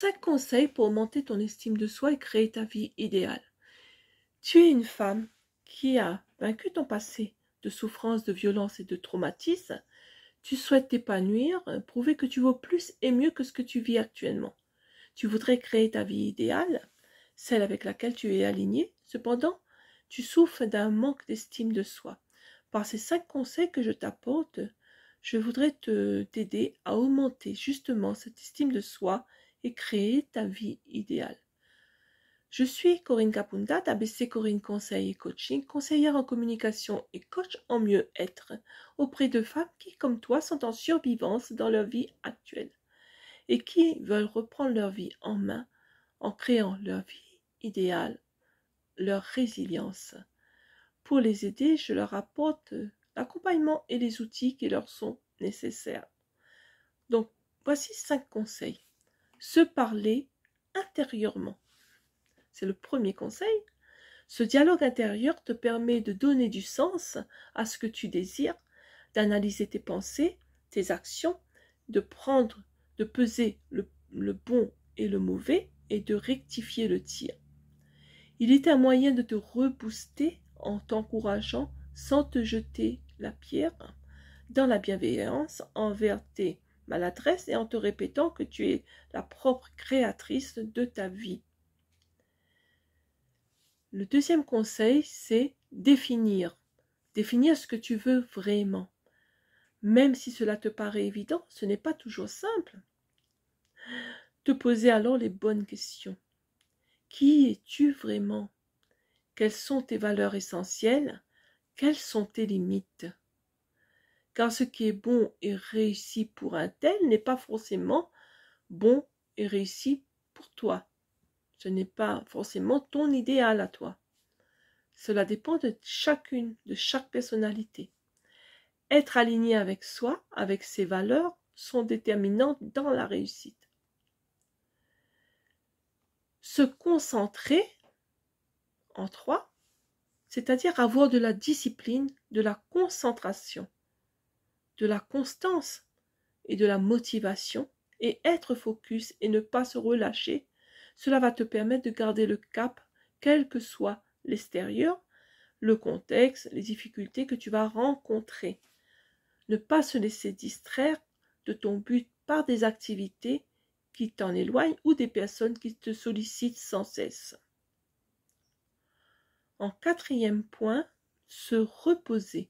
5 conseils pour augmenter ton estime de soi et créer ta vie idéale. Tu es une femme qui a vaincu ton passé de souffrance, de violence et de traumatisme. Tu souhaites t'épanouir, prouver que tu vaux plus et mieux que ce que tu vis actuellement. Tu voudrais créer ta vie idéale, celle avec laquelle tu es aligné. Cependant, tu souffres d'un manque d'estime de soi. Par ces 5 conseils que je t'apporte, je voudrais t'aider à augmenter justement cette estime de soi et créer ta vie idéale. Je suis Corinne Kapunda d'ABC Corinne Conseil et Coaching, conseillère en communication et coach en mieux-être auprès de femmes qui, comme toi, sont en survivance dans leur vie actuelle et qui veulent reprendre leur vie en main en créant leur vie idéale, leur résilience. Pour les aider, je leur apporte l'accompagnement et les outils qui leur sont nécessaires. Donc, voici 5 conseils. Se parler intérieurement. C'est le premier conseil. Ce dialogue intérieur te permet de donner du sens à ce que tu désires, d'analyser tes pensées, tes actions, de peser le bon et le mauvais et de rectifier le tir. Il est un moyen de te rebooster en t'encourageant sans te jeter la pierre, dans la bienveillance envers tes maladresses et en te répétant que tu es la propre créatrice de ta vie. Le deuxième conseil, c'est définir. Définir ce que tu veux vraiment. Même si cela te paraît évident, ce n'est pas toujours simple. Te poser alors les bonnes questions. Qui es-tu vraiment? Quelles sont tes valeurs essentielles? Quelles sont tes limites? Car ce qui est bon et réussi pour un tel n'est pas forcément bon et réussi pour toi. Ce n'est pas forcément ton idéal à toi. Cela dépend de chaque personnalité. Être aligné avec soi, avec ses valeurs, sont déterminantes dans la réussite. Se concentrer en 3, c'est-à-dire avoir de la discipline, de la concentration, de la constance et de la motivation, et être focus et ne pas se relâcher, cela va te permettre de garder le cap, quel que soit l'extérieur, le contexte, les difficultés que tu vas rencontrer. Ne pas se laisser distraire de ton but par des activités qui t'en éloignent ou des personnes qui te sollicitent sans cesse. En 4e point, se reposer.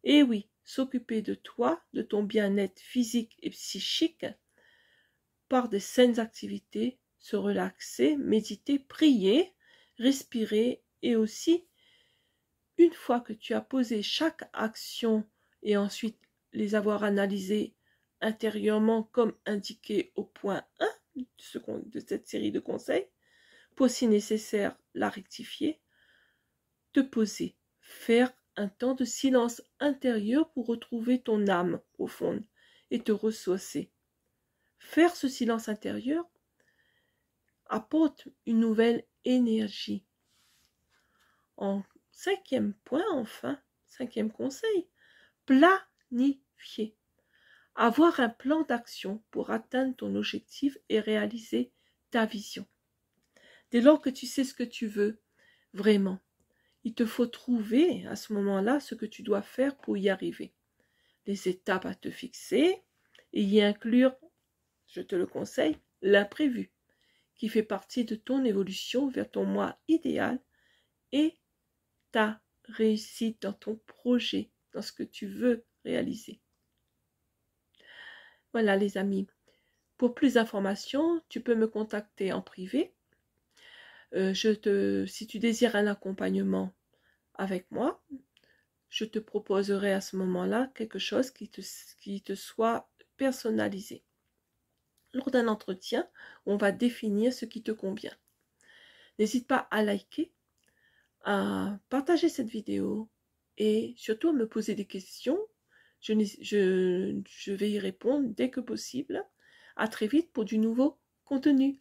Et oui, s'occuper de toi, de ton bien-être physique et psychique par des saines activités, se relaxer, méditer, prier, respirer et aussi, une fois que tu as posé chaque action et ensuite les avoir analysées intérieurement comme indiqué au point 1 de cette série de conseils, pour si nécessaire la rectifier, te poser, faire un temps de silence intérieur pour retrouver ton âme profonde et te ressourcer. Faire ce silence intérieur apporte une nouvelle énergie. En 5e point, enfin, 5e conseil, planifier. Avoir un plan d'action pour atteindre ton objectif et réaliser ta vision. Dès lors que tu sais ce que tu veux, vraiment, il te faut trouver à ce moment-là ce que tu dois faire pour y arriver. Les étapes à te fixer et y inclure, je te le conseille, l'imprévu, qui fait partie de ton évolution vers ton moi idéal et ta réussite dans ton projet, dans ce que tu veux réaliser. Voilà les amis. Pour plus d'informations, tu peux me contacter en privé. Si tu désires un accompagnement avec moi, je te proposerai à ce moment-là quelque chose qui te soit personnalisé. Lors d'un entretien, on va définir ce qui te convient. N'hésite pas à liker, à partager cette vidéo et surtout à me poser des questions. Je vais y répondre dès que possible. À très vite pour du nouveau contenu.